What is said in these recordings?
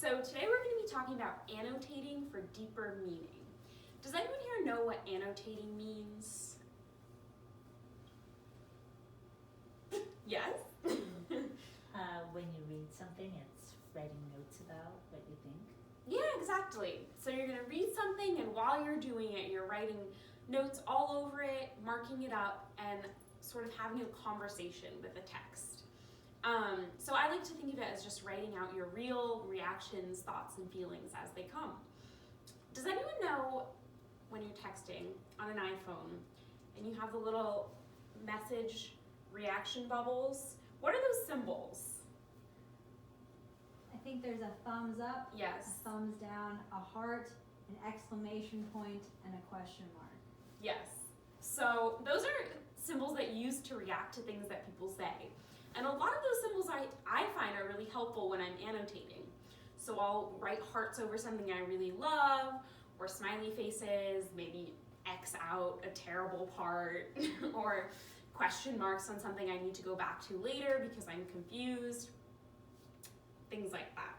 So today we're going to be talking about annotating for deeper meaning. Does anyone here know what annotating means? Yes? When you read something, it's writing notes about what you think. Yeah, exactly. So you're going to read something, and while you're doing it, you're writing notes all over it, marking it up, and sort of having a conversation with the text. So I like to think of it as just writing out your real reactions, thoughts, and feelings as they come. Does anyone know when you're texting on an iPhone and you have the little message reaction bubbles? What are those symbols? I think there's a thumbs up, Yes. a thumbs down, a heart, an exclamation point, and a question mark. Yes. So those are symbols that you use to react to things that people say. And a lot of those symbols I find are really helpful when I'm annotating. So I'll write hearts over something I really love, or smiley faces, maybe X out a terrible part, or question marks on something I need to go back to later because I'm confused, things like that.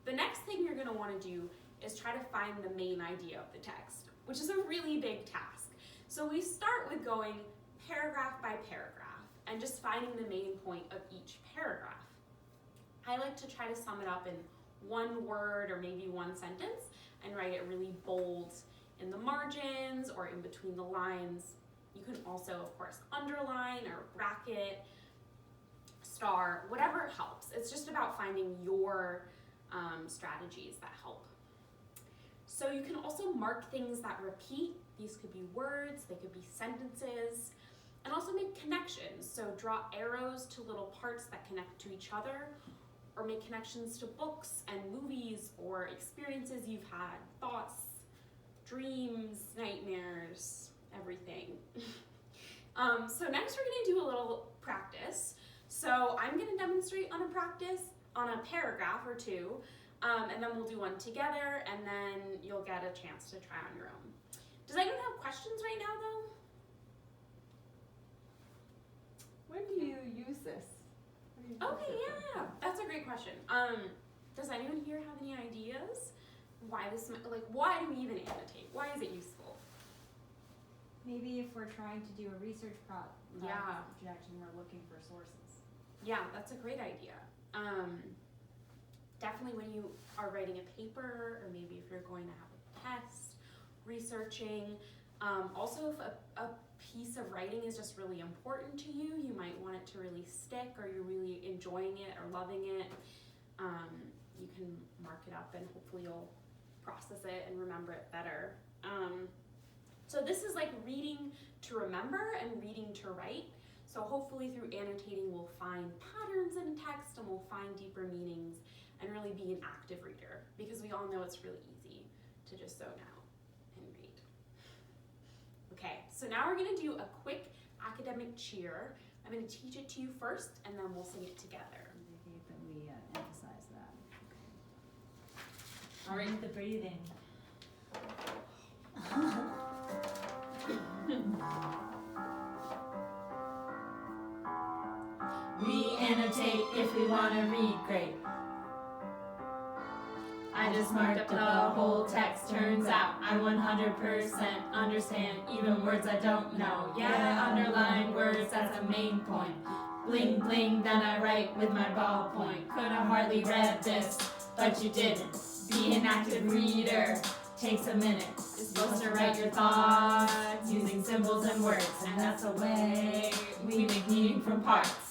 The next thing you're going to want to do is try to find the main idea of the text, which is a really big task. So we start with going paragraph by paragraph and just finding the main point of each paragraph. I like to try to sum it up in one word or maybe one sentence and write it really bold in the margins or in between the lines. You can also, of course, underline or bracket, star, whatever helps. It's just about finding your strategies that help. So you can also mark things that repeat. These could be words, they could be sentences, and also make connections. So draw arrows to little parts that connect to each other, or make connections to books and movies or experiences you've had, thoughts, dreams, nightmares, everything. So next we're going to do a little practice. So I'm going to demonstrate on a paragraph or two, and then we'll do one together, and then you'll get a chance to try on your own. Does anyone have questions right now, though? When do you use this? Okay, yeah, that's a great question. Does anyone here have any ideas? Why do we even annotate? Why is it useful? Maybe if we're trying to do a research project and we're looking for sources. Yeah, that's a great idea. Definitely when you are writing a paper, or maybe if you're going to have a test, researching. Also, if a piece of writing is just really important to you, you might want it to really stick, or you're really enjoying it or loving it. You can mark it up and hopefully you'll process it and remember it better. So this is like reading to remember and reading to write. So hopefully through annotating we'll find patterns in text and we'll find deeper meanings and really be an active reader, because we all know it's really easy to just zone out and read. Okay, so now we're going to do a quick academic cheer. I'm going to teach it to you first and then we'll sing it together. I think that we emphasize that. All right. The breathing. We annotate if we want to read, great. I just marked up the whole text, turns out I 100% understand even words I don't know. Yeah, underline words, that's a main point. Bling bling, then I write with my ballpoint. Could have hardly read this, but you didn't. Be an active reader, takes a minute. You're supposed to write your thoughts using symbols and words, and that's the way we make meaning from parts.